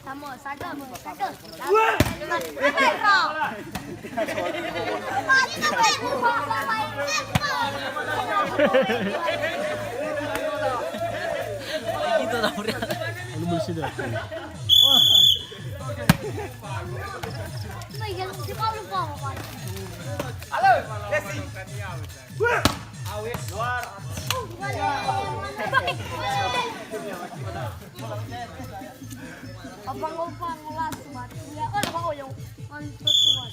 Sama saga. Gitu lah udah. Lu bersih dah. Halo, Desi. Awes luar. Opang ulas mati. Ya, apa yang mantap buat.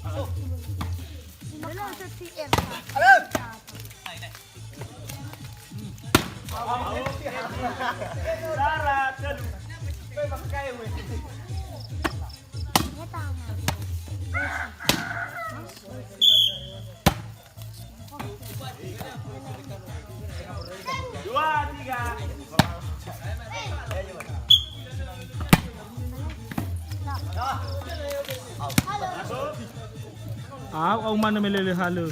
Halo. Syarat dulu. Pakai weh. Dua, tiga. Au mana melele halu.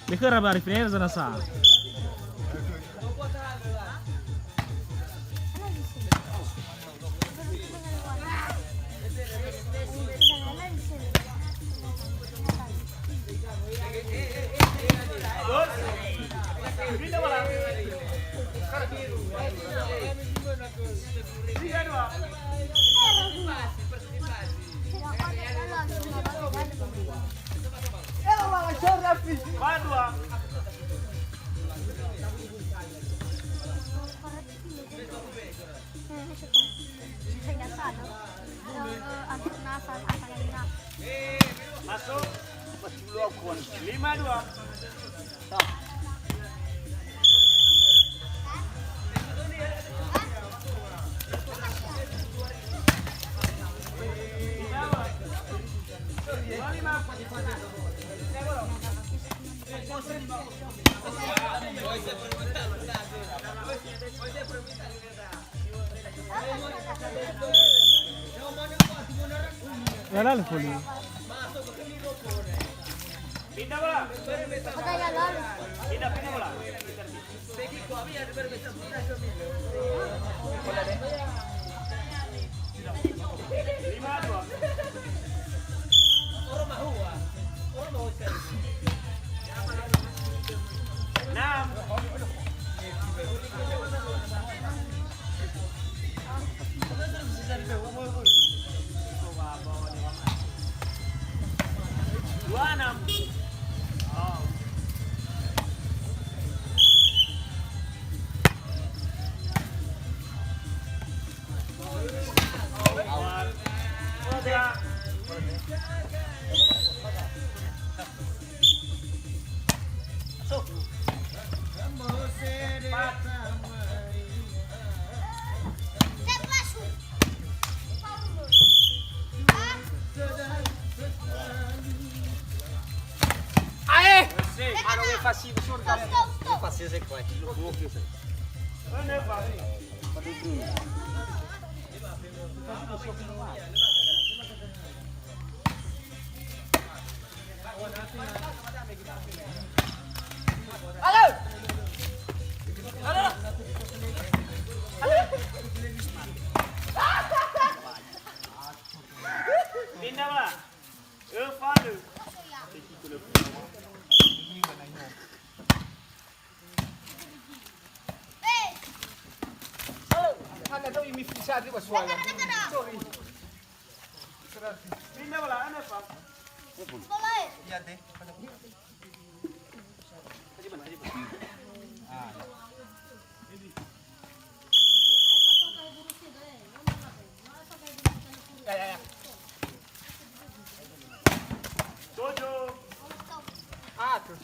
Lekar apa hari final sana sa. Masuk. 5-2. Ya lalu puli. Pindah bola. Pindah bola. Lima dua. Enam. Dua enam. Fácil surga. Fácil saya kuat. Halo. Halo. Pindah bola. Evalu. Anda tahu ini bisa di bawah Sorry. Pindah bola, anda pak. Bola. Iya deh. Ya. Tujuh. Terus.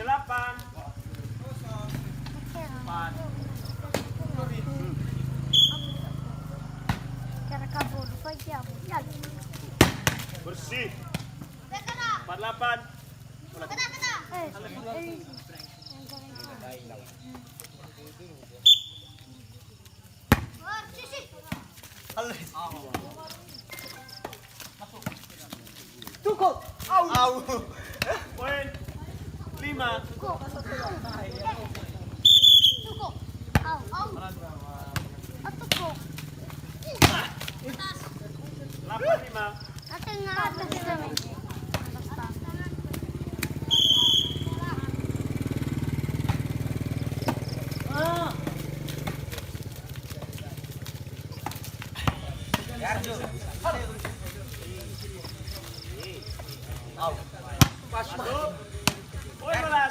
Delapan. Empat. Bersih. 48. Cukup. Au. Poin 5. Cukup. Au. Cukup. 8-5. Atas kami. Masuk. Poin 9.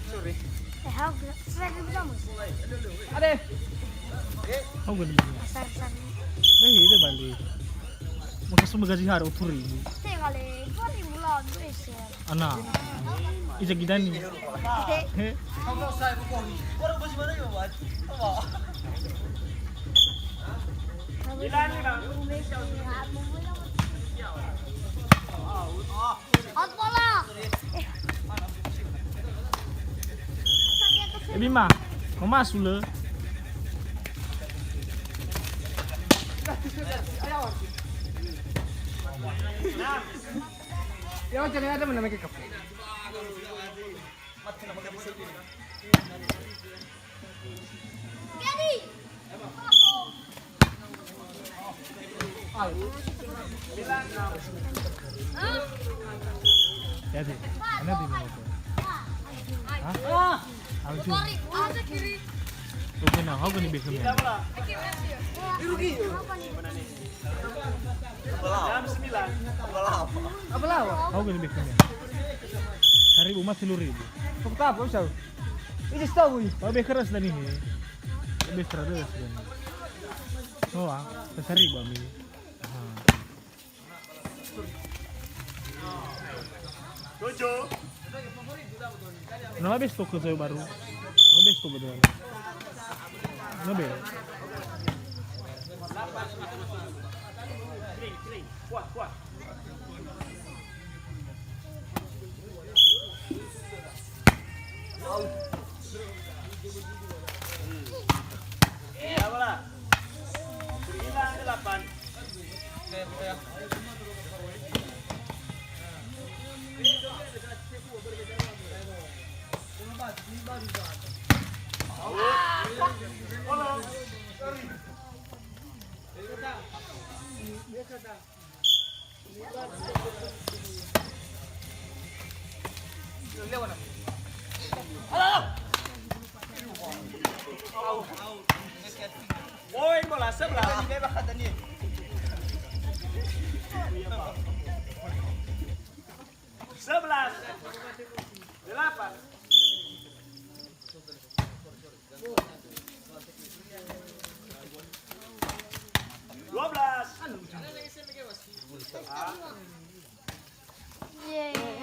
Sorry. Ade. Oh, ganda ba niya? Dahil ito bali. Magkasama gaji haro puri. Ana. Isa gidani. He. Kalau saya bukan, orang bagaimana ya, Pak? Ilan lima. Bima, mama sule. Yang jangan ada mana make up. Jadi, mana di mana tu? Hah? Alju. Oke, nah, how can you be here? Apa lah? How can you be here? 1,000 mas 10,000. Cukup apa usah? Ini tahu ini. Lebih keras dari ini. Lebih keras dari ini. Oh, 1,000 ami. Dojo. Nah, habis toko saya baru. Habis toko betul. Nabe. Kuat. Ya, bola. 9-8. Poin bola 11. Ini bakal tadi. 11. 8.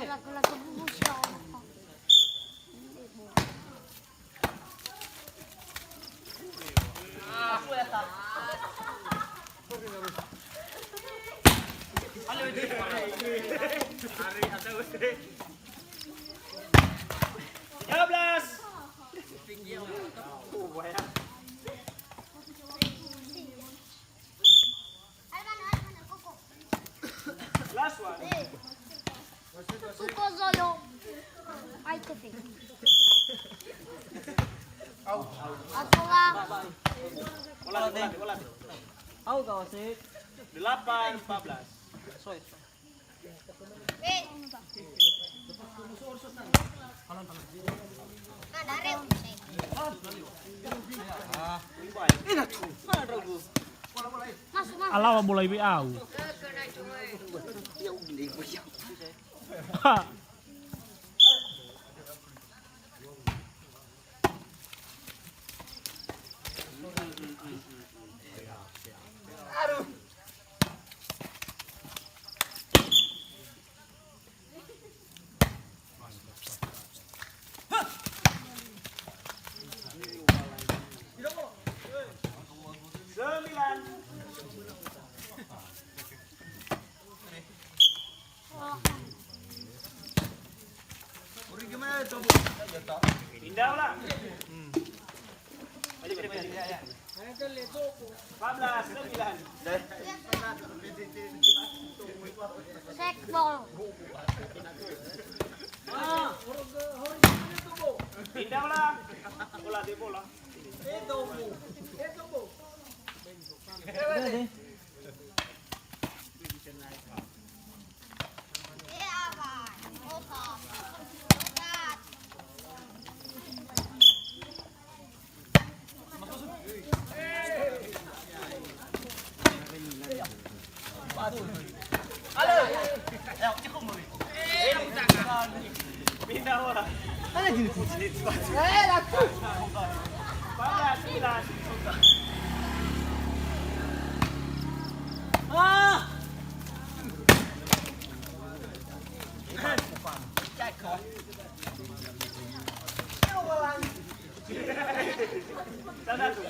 Lagu-lagu bubus ya. Last one. Suko zoyo. Ay, kopi. Ako lang. Ulat. Aku kau sih. 8-14. Soy. Masuk. Alawa mulai biau. Pindah lah. 14, 9. Sekbol. Pindah lah. Bola di bola. Pindah bola. 14, 9. Ah! Sana tu.